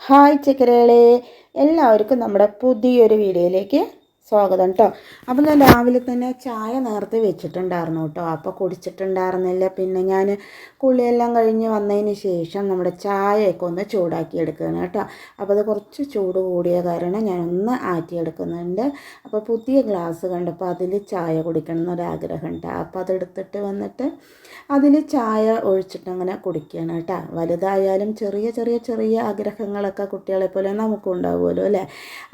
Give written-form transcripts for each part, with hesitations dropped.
Hi ചക്കരകളെ, എല്ലാവർക്കും നമ്മുടെ പുതിയൊരു വീഡിയോയിലേക്ക് സ്വാഗതം കേട്ടോ. അപ്പോൾ ഞാൻ രാവിലെ തന്നെ ചായ നേരത്തെ വെച്ചിട്ടുണ്ടായിരുന്നു കേട്ടോ. അപ്പോൾ കുടിച്ചിട്ടുണ്ടായിരുന്നില്ല. പിന്നെ ഞാൻ കുളിയെല്ലാം കഴിഞ്ഞ് വന്നതിന് ശേഷം നമ്മുടെ ചായയൊക്കെ ഒന്ന് ചൂടാക്കി എടുക്കുകയാണ് കേട്ടോ. അപ്പോൾ അത് കുറച്ച് ചൂട് കൂടിയ കാരണം ഞാനൊന്ന് ആറ്റിയെടുക്കുന്നുണ്ട്. അപ്പോൾ പുതിയ ഗ്ലാസ് കണ്ടപ്പോൾ അതിൽ ചായ കുടിക്കണം എന്നൊരാഗ്രഹം ഉണ്ട്. അപ്പോൾ അതെടുത്തിട്ട് വന്നിട്ട് അതിൽ ചായ ഒഴിച്ചിട്ട് അങ്ങനെ കുടിക്കുകയാണ് കേട്ടോ. വലുതായാലും ചെറിയ ചെറിയ ചെറിയ ആഗ്രഹങ്ങളൊക്കെ കുട്ടികളെ പോലെ നമുക്കും ഉണ്ടാവുമല്ലോ അല്ലേ.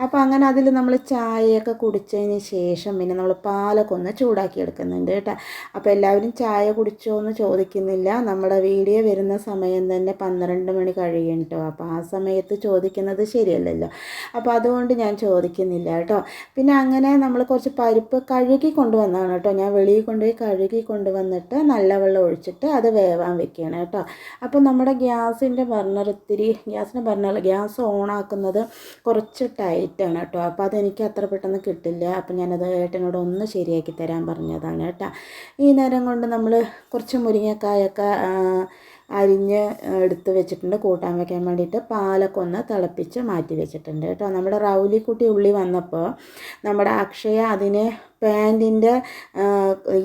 അപ്പോൾ അങ്ങനെ അതിൽ നമ്മൾ ചായയൊക്കെ കുടിച്ചതിന് ശേഷം പിന്നെ നമ്മൾ പാലൊക്കെ ഒന്ന് ചൂടാക്കി എടുക്കുന്നുണ്ട് കേട്ടോ. അപ്പോൾ എല്ലാവരും ചായ കുടിച്ചോ എന്ന് ചോദിക്കുന്നില്ല. നമ്മുടെ വീഡിയോ വരുന്ന സമയം തന്നെ 12 മണി കഴിയും കേട്ടോ. അപ്പോൾ ആ സമയത്ത് ചോദിക്കുന്നത് ശരിയല്ലല്ലോ. അപ്പോൾ അതുകൊണ്ട് ഞാൻ ചോദിക്കുന്നില്ല കേട്ടോ. പിന്നെ അങ്ങനെ നമ്മൾ കുറച്ച് പരിപ്പ് കഴുകി കൊണ്ടുവന്നതാണ് കേട്ടോ. ഞാൻ വെളിയിൽ കൊണ്ടുപോയി കഴുകി കൊണ്ടുവന്നിട്ട് നല്ല വെള്ളം ഒഴിച്ചിട്ട് അത് വേവാൻ വെക്കുകയാണ് കേട്ടോ. അപ്പോൾ നമ്മുടെ ഗ്യാസിൻ്റെ ബർണർ ഗ്യാസ് ഓണാക്കുന്നത് കുറച്ച് ടൈറ്റാണ് കേട്ടോ. അപ്പോൾ അതെനിക്ക് അത്ര പെട്ടെന്ന് കിട്ടില്ല. അപ്പോൾ ഞാനത് ഏട്ടനോട് ഒന്ന് ശരിയാക്കി തരാൻ പറഞ്ഞതാണ് കേട്ടോ. ഈ നേരം കൊണ്ട് നമ്മൾ കുറച്ച് മുരിങ്ങക്കായൊക്കെ അരിഞ്ഞ് എടുത്ത് വെച്ചിട്ടുണ്ട് കൂട്ടാൻ വെക്കാൻ വേണ്ടിയിട്ട്. പാലൊക്കെ ഒന്ന് തിളപ്പിച്ച് മാറ്റി വെച്ചിട്ടുണ്ട് കേട്ടോ. നമ്മുടെ റൗലിക്കുട്ടി ഉള്ളി വന്നപ്പോൾ നമ്മുടെ അക്ഷയ അതിന് പാൻറ്റിൻ്റെ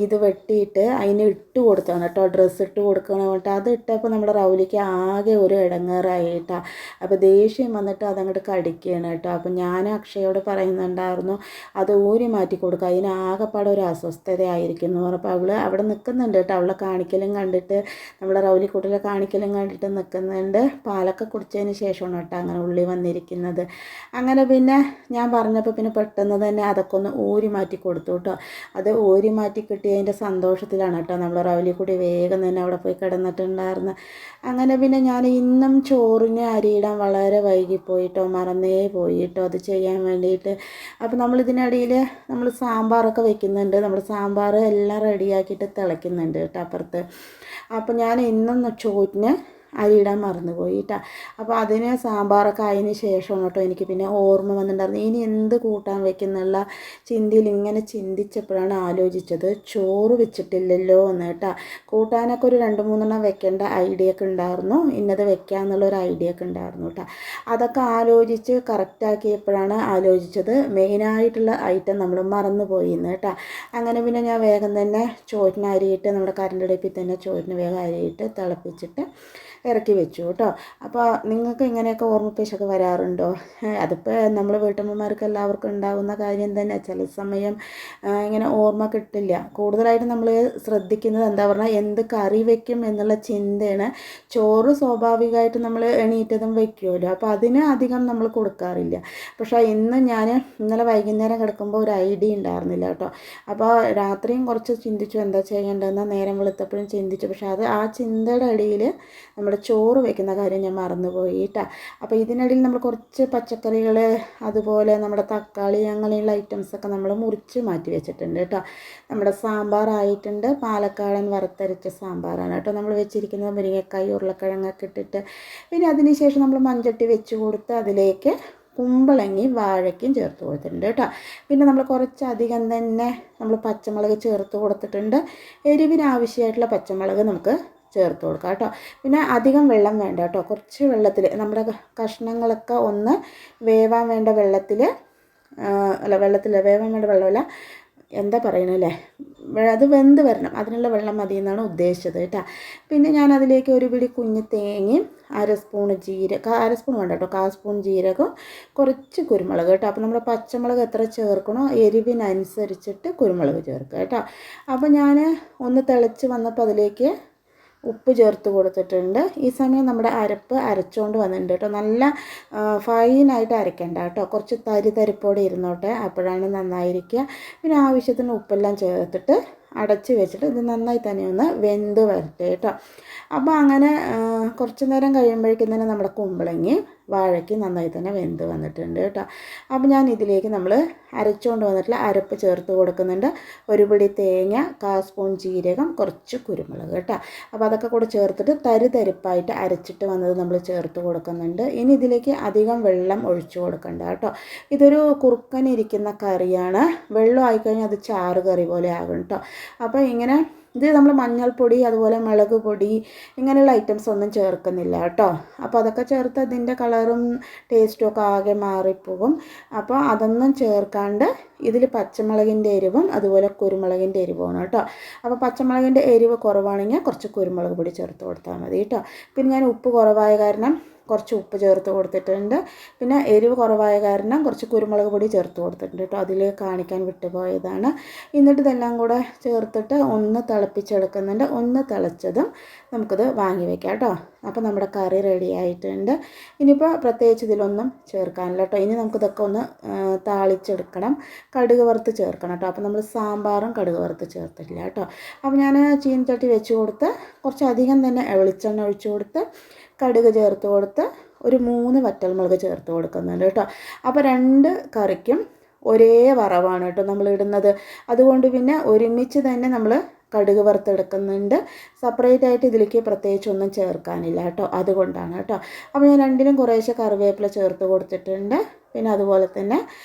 ഇത് വെട്ടിയിട്ട് അതിന് ഇട്ട് കൊടുത്താണ് കേട്ടോ. ഡ്രസ്സ് ഇട്ട് കൊടുക്കണം കേട്ടോ. അത് ഇട്ടപ്പോൾ നമ്മുടെ റൗലിക്ക് ആകെ ഒരു ഇടങ്ങേറായിട്ടാണ്. അപ്പോൾ ദേഷ്യം വന്നിട്ട് അതങ്ങോട്ട് കടിക്കുകയാണ് കേട്ടോ. അപ്പോൾ ഞാൻ അക്ഷയോട് പറയുന്നുണ്ടായിരുന്നു അത് ഊരി മാറ്റി കൊടുക്കുക, അതിന് ആകെപ്പാടെ ഒരു അസ്വസ്ഥതയായിരിക്കും എന്ന് പറഞ്ഞപ്പോൾ അവൾ അവിടെ നിൽക്കുന്നുണ്ട് കേട്ടോ. അവളെ കാണിക്കലും കണ്ടിട്ട് നമ്മുടെ റൗലിക്കുട്ടിലെ കാണിക്കലും കണ്ടിട്ട് നിൽക്കുന്നുണ്ട്. പാലൊക്കെ കുടിച്ചതിന് ശേഷമാണ് കേട്ടോ അങ്ങനെ ഉള്ളി വന്നിരിക്കുന്നത്. അങ്ങനെ പിന്നെ ഞാൻ പറഞ്ഞപ്പോൾ പിന്നെ പെട്ടെന്ന് തന്നെ അതൊക്കെ ഒന്ന് ഊരി മാറ്റി കൊടുത്തു കേട്ടോ. അത് ഊരി മാറ്റി കിട്ടിയതിൻ്റെ സന്തോഷത്തിലാണ് കേട്ടോ നമ്മൾ റൗലിക്കുട്ടി വേഗം തന്നെ അവിടെ പോയി കിടന്നിട്ടുണ്ടായിരുന്നു. അങ്ങനെ പിന്നെ ഞാൻ ഇന്നും ചോറിന് അരിയിടാൻ വളരെ വൈകിപ്പോയിട്ടോ, മറന്നേ പോയിട്ടോ അത് ചെയ്യാൻ വേണ്ടിയിട്ട്. അപ്പോൾ നമ്മളിതിനിടയിൽ നമ്മൾ സാമ്പാറൊക്കെ വെക്കുന്നുണ്ട്. നമ്മൾ സാമ്പാർ എല്ലാം റെഡിയാക്കിയിട്ട് തിളയ്ക്കുന്നുണ്ട് കേട്ടോ അപ്പുറത്ത്. അപ്പോൾ ഞാൻ ഇന്നും ചോറിന് അരിയിടാൻ മറന്നുപോയി കേട്ടോ. അപ്പോൾ അതിന് സാമ്പാറൊക്കെ ആയതിന് ശേഷമാണ് കേട്ടോ എനിക്ക് പിന്നെ ഓർമ്മ വന്നിട്ടുണ്ടായിരുന്നു ഇനി എന്ത് കൂട്ടാൻ വെക്കുന്നുള്ള ചിന്തയിൽ ഇങ്ങനെ ചിന്തിച്ചപ്പോഴാണ് ആലോചിച്ചത് ചോറ് വെച്ചിട്ടില്ലല്ലോ എന്ന് കേട്ടോ. കൂട്ടാനൊക്കെ ഒരു 2-3 വെക്കേണ്ട ഐഡിയ ഒക്കെ ഉണ്ടായിരുന്നു, ഇന്നത് വെക്കാമെന്നുള്ളൊരു ഐഡിയ ഒക്കെ ഉണ്ടായിരുന്നു കേട്ടോ. അതൊക്കെ ആലോചിച്ച് കറക്റ്റാക്കിയപ്പോഴാണ് ആലോചിച്ചത് മെയിനായിട്ടുള്ള ഐറ്റം നമ്മൾ മറന്നുപോയി എന്ന് കേട്ടോ. അങ്ങനെ പിന്നെ ഞാൻ വേഗം തന്നെ ചോറിന് അരിയിട്ട് നമ്മുടെ കറണ്ട് അടുപ്പിൽ തന്നെ ചോറിന് വേഗം അരിയിട്ട് തിളപ്പിച്ചിട്ട് ഇറക്കി വെച്ചു കേട്ടോ. അപ്പോൾ നിങ്ങൾക്ക് ഇങ്ങനെയൊക്കെ ഓർമ്മപ്പേശൊക്കെ വരാറുണ്ടോ? അതിപ്പോൾ നമ്മൾ വീട്ടമ്മമാർക്ക് എല്ലാവർക്കും ഉണ്ടാകുന്ന കാര്യം തന്നെ. ചില സമയം ഇങ്ങനെ ഓർമ്മ കിട്ടില്ല. കൂടുതലായിട്ട് നമ്മൾ ശ്രദ്ധിക്കുന്നത് എന്താ പറഞ്ഞാൽ എന്ത് കറി വയ്ക്കും എന്നുള്ള ചിന്തയാണ്. ചോറ് സ്വാഭാവികമായിട്ട് നമ്മൾ എണീറ്റതും വയ്ക്കുമല്ലോ, അപ്പോൾ അതിന് അധികം നമ്മൾ കൊടുക്കാറില്ല. പക്ഷേ ഇന്നലെ വൈകുന്നേരം കിടക്കുമ്പോൾ ഒരു ഐഡിയ ഉണ്ടായിരുന്നില്ല കേട്ടോ. അപ്പോൾ രാത്രിയും കുറച്ച് ചിന്തിച്ചു എന്താ ചെയ്യേണ്ടതെന്ന്, നേരം വെളുത്തപ്പോഴും ചിന്തിച്ചു. പക്ഷേ ആ ചിന്തയുടെ ഇടയിൽ നമ്മുടെ ചോറ് വെക്കുന്ന കാര്യം ഞാൻ മറന്നുപോയി കേട്ടോ. അപ്പോൾ ഇതിനിടയിൽ നമ്മൾ കുറച്ച് പച്ചക്കറികൾ അതുപോലെ നമ്മുടെ തക്കാളി അങ്ങനെയുള്ള ഐറ്റംസൊക്കെ നമ്മൾ മുറിച്ച് മാറ്റി വെച്ചിട്ടുണ്ട് കേട്ടോ. നമ്മുടെ സാമ്പാറായിട്ടുണ്ട്. പാലക്കാടൻ വറുത്തരച്ച സാമ്പാറാണ് കേട്ടോ നമ്മൾ വെച്ചിരിക്കുന്നത്. മുരിങ്ങക്കായ് ഉരുളക്കിഴങ്ങൊക്കെ ഇട്ടിട്ട് പിന്നെ അതിന് ശേഷം നമ്മൾ മൺചട്ടി വെച്ച് കൊടുത്ത് അതിലേക്ക് കുമ്പളങ്ങി വാഴയ്ക്കും ചേർത്ത് കൊടുത്തിട്ടുണ്ട് കേട്ടോ. പിന്നെ നമ്മൾ കുറച്ചധികം തന്നെ നമ്മൾ പച്ചമുളക് ചേർത്ത് കൊടുത്തിട്ടുണ്ട്. എരിവിന് ആവശ്യമായിട്ടുള്ള പച്ചമുളക് നമുക്ക് ചേർത്ത് കൊടുക്കാം കേട്ടോ. പിന്നെ അധികം വെള്ളം വേണ്ട കേട്ടോ. കുറച്ച് വെള്ളത്തിൽ നമ്മുടെ കഷ്ണങ്ങളൊക്കെ ഒന്ന് വേവാൻ വേണ്ട വെള്ളത്തിൽ വേവാൻ വേണ്ട വെള്ളമല്ല, എന്താ പറയണല്ലേ, അത് വെന്ത് വരണം, അതിനുള്ള വെള്ളം മതി എന്നാണ് ഉദ്ദേശിച്ചത് കേട്ടോ. പിന്നെ ഞാൻ അതിലേക്ക് ഒരു പിടി കുഞ്ഞ് തേങ്ങയും 1 സ്പൂൺ ജീരകം, 1 സ്പൂൺ വേണ്ട കേട്ടോ, 1/4 സ്പൂൺ ജീരകം, കുറച്ച് കുരുമുളക് കേട്ടോ. അപ്പോൾ നമ്മൾ പച്ചമുളക് എത്ര ചേർക്കണോ എരിവിനനുസരിച്ചിട്ട് കുരുമുളക് ചേർക്കുക കേട്ടോ. അപ്പോൾ ഞാൻ ഒന്ന് തിളച്ച് വന്നപ്പോൾ അതിലേക്ക് ഉപ്പ് ചേർത്ത് കൊടുത്തിട്ടുണ്ട്. ഈ സമയം നമ്മുടെ അരപ്പ് അരച്ചുകൊണ്ട് വന്നിട്ടുണ്ട് കേട്ടോ. നല്ല ഫൈനായിട്ട് അരയ്ക്കേണ്ട കേട്ടോ, കുറച്ച് തരിപ്പോടെ ഇരുന്നോട്ടെ, അപ്പോഴാണ് നന്നായിരിക്കുക. പിന്നെ ആവശ്യത്തിന് ഉപ്പെല്ലാം ചേർത്തിട്ട് അടച്ച് വെച്ചിട്ട് ഇത് നന്നായി തന്നെ ഒന്ന് വെന്ത് വരട്ടെ കേട്ടോ. അപ്പോൾ അങ്ങനെ കുറച്ച് നേരം കഴിയുമ്പോഴേക്കും തന്നെ നമ്മുടെ കുമ്പളങ്ങി വാഴയ്ക്ക് നന്നായി തന്നെ വെന്ത് വന്നിട്ടുണ്ട് കേട്ടോ. അപ്പോൾ ഞാൻ ഇതിലേക്ക് നമ്മൾ അരച്ചുകൊണ്ട് വന്നിട്ടുള്ള അരപ്പ് ചേർത്ത് കൊടുക്കുന്നുണ്ട്. ഒരു പിടി തേങ്ങ, 1/4 സ്പൂൺ ജീരകം, കുറച്ച് കുരുമുളക് കേട്ടോ. അപ്പോൾ അതൊക്കെ കൂടെ ചേർത്തിട്ട് തരിപ്പായിട്ട് അരച്ചിട്ട് വന്നത് നമ്മൾ ചേർത്ത് കൊടുക്കുന്നുണ്ട്. ഇനി ഇതിലേക്ക് അധികം വെള്ളം ഒഴിച്ചു കൊടുക്കണ്ട കേട്ടോ. ഇതൊരു കുറുക്കനിരിക്കുന്ന കറിയാണ്. വെള്ളം ആയിക്കഴിഞ്ഞാൽ അത് ചാറ് കറി പോലെ ആകും കേട്ടോ. അപ്പോൾ ഇങ്ങനെ ഇത് നമ്മൾ മഞ്ഞൾപ്പൊടി അതുപോലെ മുളക് പൊടി ഇങ്ങനെയുള്ള ഐറ്റംസ് ഒന്നും ചേർക്കുന്നില്ല കേട്ടോ. അപ്പോൾ അതൊക്കെ ചേർത്ത് അതിൻ്റെ കളറും ടേസ്റ്റും ഒക്കെ ആകെ മാറിപ്പോകും. അപ്പോൾ അതൊന്നും ചേർക്കാണ്ട് ഇതിൽ പച്ചമുളകിൻ്റെ എരിവും അതുപോലെ കുരുമുളകിൻ്റെ എരിവുമാണ് കേട്ടോ. അപ്പോൾ പച്ചമുളകിൻ്റെ എരിവ് കുറവാണെങ്കിൽ കുറച്ച് കുരുമുളക് പൊടി ചേർത്ത് കൊടുത്താൽ മതി കേട്ടോ. പിന്നെ ഞാൻ ഉപ്പ് കുറവായ കാരണം കുറച്ച് ഉപ്പ് ചേർത്ത് കൊടുത്തിട്ടുണ്ട്. പിന്നെ എരിവ് കുറവായ കാരണം കുറച്ച് കുരുമുളക് പൊടി ചേർത്ത് കൊടുത്തിട്ടുണ്ട് കേട്ടോ. അതിൽ കാണിക്കാൻ വിട്ടുപോയതാണ്. എന്നിട്ട് ഇതെല്ലാം കൂടെ ചേർത്തിട്ട് ഒന്ന് തിളപ്പിച്ചെടുക്കുന്നുണ്ട്. ഒന്ന് തിളച്ചതും നമുക്കിത് വാങ്ങി വെക്കാം കേട്ടോ. അപ്പോൾ നമ്മുടെ കറി റെഡി ആയിട്ടുണ്ട്. ഇനിയിപ്പോൾ പ്രത്യേകിച്ച് ഇതിലൊന്നും ചേർക്കാനില്ല കേട്ടോ. ഇനി നമുക്കിതൊക്കെ ഒന്ന് താളിച്ചെടുക്കണം. കടുക് വറുത്ത് ചേർക്കണം കേട്ടോ. അപ്പോൾ നമ്മൾ സാമ്പാറും കടുക് വറുത്ത് ചേർത്തിട്ടില്ല കേട്ടോ. അപ്പോൾ ഞാൻ ചീനച്ചട്ടി വെച്ച് കൊടുത്ത് കുറച്ചധികം തന്നെ വെളിച്ചെണ്ണ ഒഴിച്ച് കൊടുത്ത് കടുക് ചേർത്ത് കൊടുത്ത് ഒരു 3 വറ്റൽമുളക് ചേർത്ത് കൊടുക്കുന്നുണ്ട് കേട്ടോ. അപ്പോൾ 2 കറിക്കും ഒരേ വറവാണ് കേട്ടോ നമ്മൾ ഇടുന്നത്. അതുകൊണ്ട് പിന്നെ ഒരുമിച്ച് തന്നെ നമ്മൾ കടുക് വറുത്തെടുക്കുന്നുണ്ട്. സെപ്പറേറ്റ് ആയിട്ട് ഇതിലേക്ക് പ്രത്യേകിച്ചൊന്നും ചേർക്കാനില്ല കേട്ടോ. അതുകൊണ്ടാണ് കേട്ടോ. അപ്പോൾ ഞാൻ രണ്ടിലും കുറേശ്ശെ കറിവേപ്പില ചേർത്ത് കൊടുത്തിട്ടുണ്ട്. പിന്നെ അതുപോലെ തന്നെ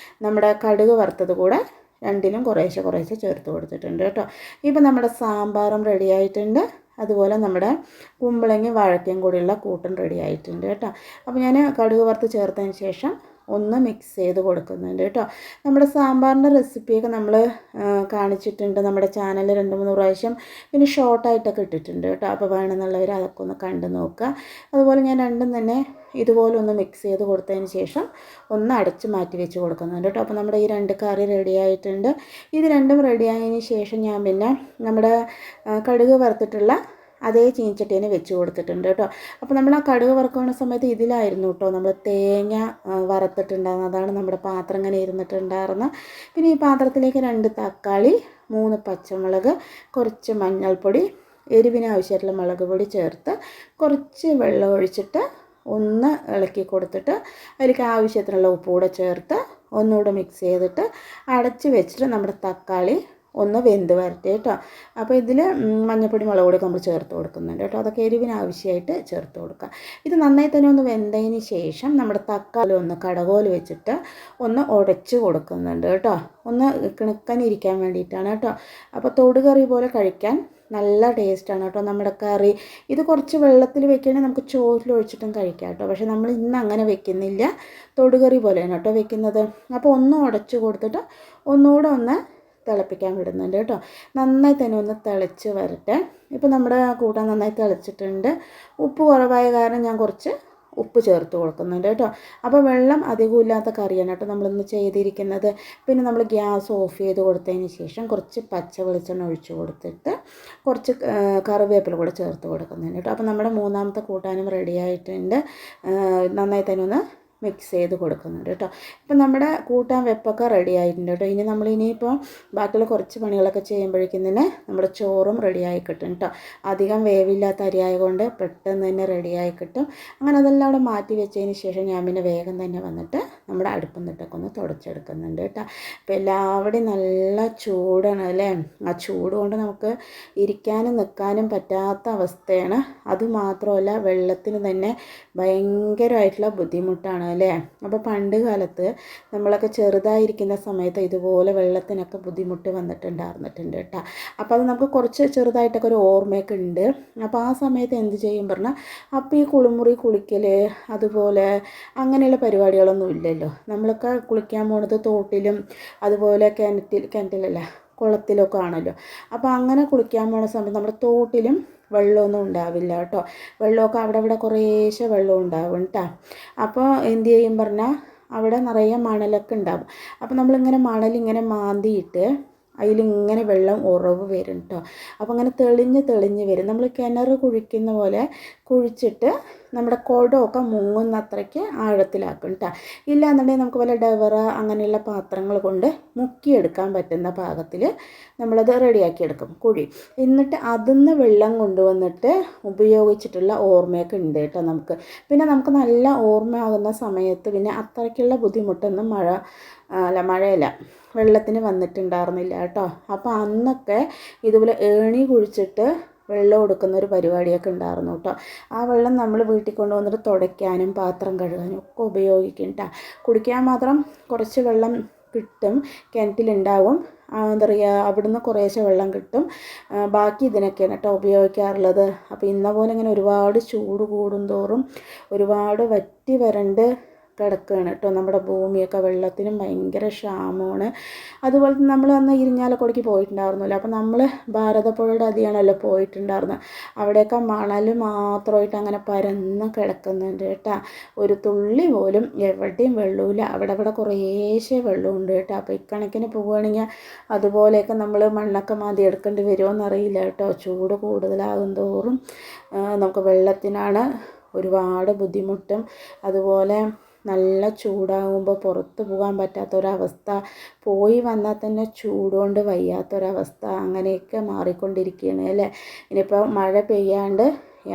നമ്മുടെ കടുക് വറുത്തത് കൂടെ രണ്ടിലും കുറേശ്ശെ ചേർത്ത് കൊടുത്തിട്ടുണ്ട് കേട്ടോ. ഇപ്പോൾ നമ്മുടെ സാമ്പാറും റെഡി ആയിട്ടുണ്ട്. അതുപോലെ നമ്മുടെ കുമ്പളങ്ങി വാഴക്കയും കൂടിയുള്ള കൂട്ടും റെഡി ആയിട്ടുണ്ട് കേട്ടോ. അപ്പോൾ ഞാൻ കടുക് വറുത്ത് ചേർത്തതിന് ശേഷം ഒന്ന് മിക്സ് ചെയ്ത് കൊടുക്കുന്നുണ്ട് കേട്ടോ. നമ്മുടെ സാമ്പാറിൻ്റെ റെസിപ്പിയൊക്കെ നമ്മൾ കാണിച്ചിട്ടുണ്ട് നമ്മുടെ ചാനലിൽ 2-3 പ്രാവശ്യം. പിന്നെ ഷോർട്ടായിട്ടൊക്കെ ഇട്ടിട്ടുണ്ട് കേട്ടോ. അപ്പോൾ വേണമെന്നുള്ളവർ അതൊക്കെ ഒന്ന് കണ്ടു നോക്കുക. അതുപോലെ ഞാൻ രണ്ടും തന്നെ ഇതുപോലെ ഒന്ന് മിക്സ് ചെയ്ത് കൊടുത്തതിന് ശേഷം ഒന്ന് അടച്ച് മാറ്റി വെച്ച് കൊടുക്കുന്നുണ്ട് കേട്ടോ. അപ്പോൾ നമ്മുടെ ഈ 2 കറി റെഡി ആയിട്ടുണ്ട്. ഇത് രണ്ടും റെഡി ആയതിന് ശേഷം ഞാൻ പിന്നെ നമ്മുടെ കടുക് വറുത്തിട്ടുള്ള അതേ ചീനച്ചട്ടീനെ വെച്ച് കൊടുത്തിട്ടുണ്ട് കേട്ടോ. അപ്പോൾ നമ്മൾ ആ കടുക് വറുക്കുന്ന സമയത്ത് ഇതിലായിരുന്നു കേട്ടോ നമ്മൾ തേങ്ങ വറുത്തിട്ടുണ്ടാകുന്നത്. അതാണ് നമ്മുടെ പാത്രം ഇങ്ങനെ ഇരുന്നിട്ടുണ്ടായിരുന്നത്. പിന്നെ ഈ പാത്രത്തിലേക്ക് 2 തക്കാളി, 3 പച്ചമുളക്, കുറച്ച് മഞ്ഞൾപ്പൊടി, എരിവിന് ആവശ്യമായിട്ടുള്ള മുളക് പൊടി ചേർത്ത് കുറച്ച് വെള്ളം ഒഴിച്ചിട്ട് ഒന്ന് ഇളക്കി കൊടുത്തിട്ട് അതിലേക്ക് ആവശ്യത്തിനുള്ള ഉപ്പ് കൂടെ ചേർത്ത് ഒന്നുകൂടെ മിക്സ് ചെയ്തിട്ട് അടച്ച് വെച്ചിട്ട് നമ്മുടെ തക്കാളി ഒന്ന് വെന്ത് വരട്ടെ കേട്ടോ. അപ്പോൾ ഇതിൽ മഞ്ഞൾപ്പൊടി മുളക് പൊടി നമ്മൾ ചേർത്ത് കൊടുക്കുന്നുണ്ട് കേട്ടോ. അതൊക്കെ എരിവിന് ആവശ്യമായിട്ട് ചേർത്ത് കൊടുക്കുക. ഇത് നന്നായി തന്നെ ഒന്ന് വെന്തതിന് ശേഷം നമ്മുടെ തക്കാളി ഒന്ന് കടകോല് വെച്ചിട്ട് ഒന്ന് ഉടച്ച് കൊടുക്കുന്നുണ്ട് കേട്ടോ. ഒന്ന് കിണുക്കാനിരിക്കാൻ വേണ്ടിയിട്ടാണ് കേട്ടോ. അപ്പോൾ തൊടുകറി പോലെ കഴിക്കാൻ നല്ല ടേസ്റ്റാണ് കേട്ടോ നമ്മുടെ കറി. ഇത് കുറച്ച് വെള്ളത്തിൽ വെക്കുകയാണെങ്കിൽ നമുക്ക് ചോറിൽ ഒഴിച്ചിട്ടും കഴിക്കാം കേട്ടോ. പക്ഷേ നമ്മൾ ഇന്ന് അങ്ങനെ വെക്കുന്നില്ല. തൊടുകറി പോലെയാണ് കേട്ടോ വെക്കുന്നത്. അപ്പോൾ ഒന്ന് ഉടച്ച് കൊടുത്തിട്ട് ഒന്നുകൂടെ ഒന്ന് തിളപ്പിക്കാൻ വിടുന്നുണ്ട് കേട്ടോ. നന്നായി തന്നെ ഒന്ന് തിളച്ച് വരട്ടെ. ഇപ്പോൾ നമ്മുടെ കൂട്ടാൻ നന്നായി തിളച്ചിട്ടുണ്ട്. ഉപ്പ് കുറവായ കാരണം ഞാൻ കുറച്ച് ഉപ്പ് ചേർത്ത് കൊടുക്കുന്നുണ്ട് കേട്ടോ. അപ്പോൾ വെള്ളം അധികം ഇല്ലാത്ത കറിയാണ് കേട്ടോ നമ്മളിന്ന് ചെയ്തിരിക്കുന്നത്. പിന്നെ നമ്മൾ ഗ്യാസ് ഓഫ് ചെയ്ത് കൊടുത്തതിന് ശേഷം കുറച്ച് പച്ച വെളിച്ചെണ്ണ ഒഴിച്ച് കൊടുത്തിട്ട് കുറച്ച് കറിവേപ്പില കൂടെ ചേർത്ത് കൊടുക്കുന്നുണ്ട് കേട്ടോ. അപ്പോൾ നമ്മുടെ 3ാമത്തെ കൂട്ടാനും റെഡി ആയിട്ടുണ്ട്. നന്നായി തന്നെ ഒന്ന് മിക്സ് ചെയ്ത് കൊടുക്കുന്നുണ്ട് കേട്ടോ. ഇപ്പം നമ്മുടെ കൂട്ടാൻ വെപ്പൊക്കെ റെഡി ആയിട്ടുണ്ട് കേട്ടോ. ഇനി നമ്മളിനിയിപ്പോൾ ബാക്കിയുള്ള കുറച്ച് പണികളൊക്കെ ചെയ്യുമ്പോഴേക്കും തന്നെ നമ്മുടെ ചോറും റെഡിയായി കിട്ടും കേട്ടോ. അധികം വേവില്ലാത്ത അരി ആയതുകൊണ്ട് പെട്ടെന്ന് തന്നെ റെഡിയായി കിട്ടും. അങ്ങനെ അതെല്ലാം അവിടെ മാറ്റി വെച്ചതിന് ശേഷം ഞാൻ പിന്നെ വേഗം തന്നെ വന്നിട്ട് നമ്മുടെ അടുപ്പിൽ നിന്നിട്ടൊക്കെ ഒന്ന് തുടച്ചെടുക്കുന്നുണ്ട് കേട്ടോ. അപ്പോൾ എല്ലാവരുടെയും നല്ല ചൂടാണ് അല്ലേ. ആ ചൂട് കൊണ്ട് നമുക്ക് ഇരിക്കാനും നിൽക്കാനും പറ്റാത്ത അവസ്ഥയാണ്. അതുമാത്രമല്ല വെള്ളത്തിന് തന്നെ ഭയങ്കരമായിട്ടുള്ള ബുദ്ധിമുട്ടാണ് അല്ലേ. അപ്പോൾ പണ്ട് കാലത്ത് നമ്മളൊക്കെ ചെറുതായിരിക്കുന്ന സമയത്ത് ഇതുപോലെ വെള്ളത്തിനൊക്കെ ബുദ്ധിമുട്ട് വന്നിട്ടുണ്ടായിരുന്നിട്ടുണ്ട് കേട്ടോ. അപ്പോൾ അത് നമുക്ക് കുറച്ച് ചെറുതായിട്ടൊക്കെ ഒരു ഓർമ്മയൊക്കെ ഉണ്ട്. അപ്പോൾ ആ സമയത്ത് എന്ത് ചെയ്യും പറഞ്ഞാൽ അപ്പോൾ ഈ കുളിമുറി കുളിക്കൽ അതുപോലെ അങ്ങനെയുള്ള പരിപാടികളൊന്നും ഇല്ലല്ലോ. നമ്മളൊക്കെ കുളിക്കാൻ പോണത് തോട്ടിലും അതുപോലെ കിണറ്റിലല്ല കുളത്തിലൊക്കെ ആണല്ലോ. അപ്പോൾ അങ്ങനെ കുളിക്കാൻ പോണ സമയത്ത് നമ്മുടെ തോട്ടിലും വെള്ളമൊന്നും ഉണ്ടാവില്ല കേട്ടോ. വെള്ളമൊക്കെ അവിടെ കുറേശ്ശെ വെള്ളം ഉണ്ടാവും കേട്ടോ. അപ്പോൾ എന്ത് ചെയ്യും പറഞ്ഞാൽ അവിടെ നിറയെ മണലൊക്കെ ഉണ്ടാവും. അപ്പോൾ നമ്മളിങ്ങനെ മണലിങ്ങനെ മാന്തിയിട്ട് അതിലിങ്ങനെ വെള്ളം ഉറവ് വരും കേട്ടോ. അപ്പോൾ അങ്ങനെ തെളിഞ്ഞ് വരും. നമ്മൾ കിണർ കുഴിക്കുന്ന പോലെ കുഴിച്ചിട്ട് നമ്മുടെ കുടമൊക്കെ മുങ്ങുന്നത്രയ്ക്ക് ആഴത്തിലാക്കും കേട്ടോ. ഇല്ലാന്നുണ്ടെങ്കിൽ നമുക്ക് വല്ല ഡവറ അങ്ങനെയുള്ള പാത്രങ്ങൾ കൊണ്ട് മുക്കിയെടുക്കാൻ പറ്റുന്ന പാകത്തിൽ നമ്മളത് റെഡിയാക്കി എടുക്കും കുഴി. എന്നിട്ട് അതിന്ന് വെള്ളം കൊണ്ടുവന്നിട്ട് ഉപയോഗിച്ചിട്ടുള്ള ഓർമ്മയൊക്കെ ഉണ്ട് കേട്ടോ നമുക്ക്. പിന്നെ നമുക്ക് നല്ല ഓർമ്മയാകുന്ന സമയത്ത് പിന്നെ അത്രയ്ക്കുള്ള ബുദ്ധിമുട്ടൊന്നും മഴയല്ല വെള്ളത്തിന് വന്നിട്ടുണ്ടായിരുന്നില്ല കേട്ടോ. അപ്പോൾ അന്നൊക്കെ ഇതുപോലെ ഏണി കുഴിച്ചിട്ട് വെള്ളം എടുക്കുന്ന ഒരു പരിപാടിയൊക്കെ ഉണ്ടായിരുന്നു കേട്ടോ. ആ വെള്ളം നമ്മൾ വീട്ടിൽ കൊണ്ടുവന്നിട്ട് തുടയ്ക്കാനും പാത്രം കഴുകാനും ഒക്കെ ഉപയോഗിക്കും കേട്ടോ. കുടിക്കാൻ മാത്രം കുറച്ച് വെള്ളം കിട്ടും, കിണറ്റിലുണ്ടാവും. എന്താ പറയുക, അവിടുന്ന് കുറേശ്ശെ വെള്ളം കിട്ടും. ബാക്കി ഇതിനൊക്കെയാണ് കേട്ടോ ഉപയോഗിക്കാറുള്ളത്. അപ്പോൾ ഇന്ന പോലെ ഇങ്ങനെ ഒരുപാട് ചൂട് കൂടുന്തോറും ഒരുപാട് വറ്റി വരണ്ട് കിടക്കുകയാണ് കേട്ടോ നമ്മുടെ ഭൂമിയൊക്കെ. വെള്ളത്തിനും ഭയങ്കര ക്ഷാമമാണ്. അതുപോലെ തന്നെ നമ്മൾ അന്ന് ഇരിഞ്ഞാലക്കുടയ്ക്ക് പോയിട്ടുണ്ടായിരുന്നല്ലോ. അപ്പോൾ നമ്മൾ ഭാരതപ്പുഴയുടെ അതിയാണല്ലോ പോയിട്ടുണ്ടായിരുന്നത്. അവിടെയൊക്കെ മണൽ മാത്രമായിട്ട് അങ്ങനെ പരന്ന് കിടക്കുന്നുണ്ട് കേട്ടോ. ഒരു തുള്ളി പോലും എവിടെയും വെള്ളമില്ല. അവിടെ കുറേശ്ശെ വെള്ളമുണ്ട് കേട്ടോ. അപ്പോൾ ഇക്കണക്കിന് പോവുകയാണെങ്കിൽ അതുപോലെയൊക്കെ നമ്മൾ മണ്ണൊക്കെ മാന്തി എടുക്കേണ്ടി വരുമോ എന്നറിയില്ല കേട്ടോ. ചൂട് കൂടുതലാകും തോറും നമുക്ക് വെള്ളത്തിനാണ് ഒരുപാട് ബുദ്ധിമുട്ടും. അതുപോലെ നല്ല ചൂടാകുമ്പോൾ പുറത്ത് പോകാൻ പറ്റാത്തൊരവസ്ഥ, പോയി വന്നാൽ തന്നെ ചൂടുകൊണ്ട് വയ്യാത്തൊരവസ്ഥ, അങ്ങനെയൊക്കെ മാറിക്കൊണ്ടിരിക്കുകയാണ് അല്ലേ. ഇനിയിപ്പോൾ മഴ പെയ്യാണ്ട്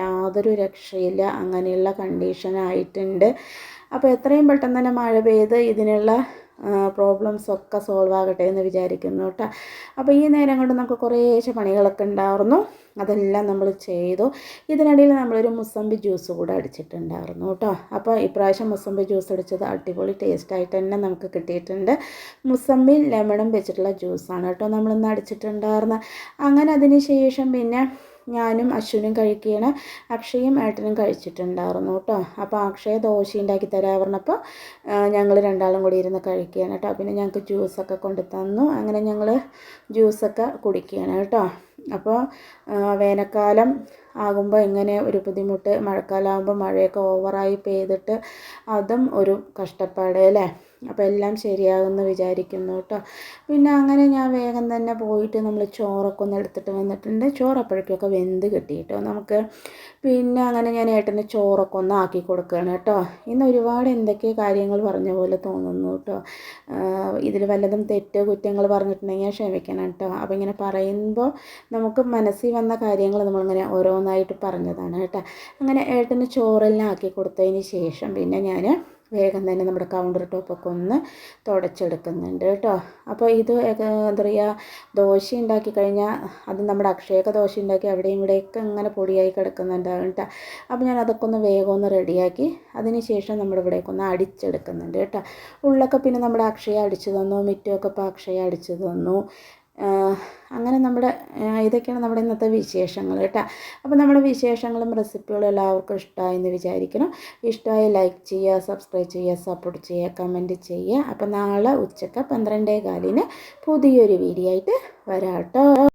യാതൊരു രക്ഷയില്ല, അങ്ങനെയുള്ള കണ്ടീഷനായിട്ടുണ്ട്. അപ്പോൾ എത്രയും പെട്ടെന്ന് തന്നെ മഴ പെയ്ത് ഇതിനുള്ള പ്രോബ്ലംസൊക്കെ സോൾവ് ആകട്ടെ എന്ന് വിചാരിക്കുന്നു കേട്ടോ. അപ്പോൾ ഈ നേരം കൊണ്ട് നമുക്ക് കുറേശ്ശെ പണികളൊക്കെ ഉണ്ടായിരുന്നു, അതെല്ലാം നമ്മൾ ചെയ്തു. ഇതിനിടയിൽ നമ്മളൊരു മുസമ്പി ജ്യൂസ് കൂടെ അടിച്ചിട്ടുണ്ടായിരുന്നു കേട്ടോ. അപ്പോൾ ഇപ്രാവശ്യം മുസമ്പി ജ്യൂസ് അടിച്ചത് അടിപൊളി ടേസ്റ്റായിട്ട് തന്നെ നമുക്ക് കിട്ടിയിട്ടുണ്ട്. മുസമ്പി ലെമണും വെച്ചിട്ടുള്ള ജ്യൂസാണ് കേട്ടോ നമ്മളിന്ന് അടിച്ചിട്ടുണ്ടായിരുന്നത്. അങ്ങനെ അതിന് ശേഷം പിന്നെ ഞാനും അശ്വിനും കഴിക്കുകയാണ്, അക്ഷയും ഏട്ടനും കഴിച്ചിട്ടുണ്ടായിരുന്നു കേട്ടോ. അപ്പോൾ അക്ഷയ ദോശ ഉണ്ടാക്കി തരാൻ പറഞ്ഞപ്പോൾ ഞങ്ങൾ രണ്ടാളും കൂടി ഇരുന്ന് കഴിക്കുകയാണ് കേട്ടോ. പിന്നെ ഞങ്ങൾക്ക് ജ്യൂസൊക്കെ കൊണ്ട് തന്നു. അങ്ങനെ ഞങ്ങൾ ജ്യൂസൊക്കെ കുടിക്കുകയാണ് കേട്ടോ. അപ്പോൾ വേനൽക്കാലം ആകുമ്പോൾ ഇങ്ങനെ ഒരു ബുദ്ധിമുട്ട്, മഴക്കാലം ആകുമ്പോൾ മഴയൊക്കെ ഓവറായി പെയ്തിട്ട് അതും ഒരു കഷ്ടപ്പാട് അല്ലേ. അപ്പോൾ എല്ലാം ശരിയാകുമെന്ന് വിചാരിക്കുന്നു കേട്ടോ. പിന്നെ അങ്ങനെ ഞാൻ വേഗം തന്നെ പോയിട്ട് നമ്മൾ ചോറൊക്കെ ഒന്ന് എടുത്തിട്ട് വന്നിട്ടുണ്ട്. ചോറ് അപ്പോഴേക്കൊക്കെ വെന്ത് കിട്ടി കേട്ടോ നമുക്ക്. പിന്നെ അങ്ങനെ ഞാൻ ഏട്ടന് ചോറൊക്കെ ഒന്ന് ആക്കി കൊടുക്കുകയാണ് കേട്ടോ. ഇന്ന് ഒരുപാട് എന്തൊക്കെ കാര്യങ്ങൾ പറഞ്ഞ പോലെ തോന്നുന്നു കേട്ടോ. ഇതിൽ വല്ലതും തെറ്റ് കുറ്റങ്ങൾ പറഞ്ഞിട്ടുണ്ടെങ്കിൽ ക്ഷമിക്കണം കേട്ടോ. അപ്പോൾ ഇങ്ങനെ പറയുമ്പോൾ നമുക്ക് മനസ്സിൽ വന്ന കാര്യങ്ങൾ നമ്മളിങ്ങനെ ഓരോന്നായിട്ട് പറഞ്ഞതാണ് കേട്ടോ. അങ്ങനെ ഏട്ടന് ചോറെല്ലാം ആക്കി കൊടുത്തതിന് ശേഷം പിന്നെ ഞാൻ വേഗം തന്നെ നമ്മുടെ കൗണ്ടർ ടോപ്പൊക്കെ ഒന്ന് തുടച്ചെടുക്കുന്നുണ്ട് കേട്ടോ. അപ്പോൾ ഇത് എന്താ പറയുക, ദോശ ഉണ്ടാക്കി കഴിഞ്ഞാൽ അത് നമ്മുടെ അക്ഷയൊക്കെ ദോശ ഉണ്ടാക്കി അവിടെയും ഇവിടെയൊക്കെ ഇങ്ങനെ പൊടിയായി കിടക്കുന്നുണ്ടാകും കേട്ടോ. അപ്പോൾ ഞാൻ അതൊക്കെ ഒന്ന് വേഗം ഒന്ന് റെഡിയാക്കി അതിന് ശേഷം നമ്മുടെ ഇവിടേക്ക് ഒന്ന് അടിച്ചെടുക്കുന്നുണ്ട് കേട്ടോ. ഉള്ളൊക്കെ പിന്നെ നമ്മുടെ അക്ഷയ അടിച്ചു തന്നു, മിറ്റമൊക്കെ ഇപ്പോൾ അക്ഷയ അടിച്ചു തന്നു. അങ്ങനെ നമ്മുടെ ഇതൊക്കെയാണ് നമ്മുടെ ഇന്നത്തെ വിശേഷങ്ങൾ കേട്ടോ. അപ്പോൾ നമ്മുടെ വിശേഷങ്ങളും റെസിപ്പികളും എല്ലാവർക്കും ഇഷ്ടമായെന്ന് വിചാരിക്കണം. ഇഷ്ടമായി ലൈക്ക് ചെയ്യുക, സബ്സ്ക്രൈബ് ചെയ്യുക, സപ്പോർട്ട് ചെയ്യുക, കമൻറ്റ് ചെയ്യുക. അപ്പോൾ നാളെ ഉച്ചയ്ക്ക് 12:15 പുതിയൊരു വീഡിയോ ആയിട്ട് വരാം കേട്ടോ.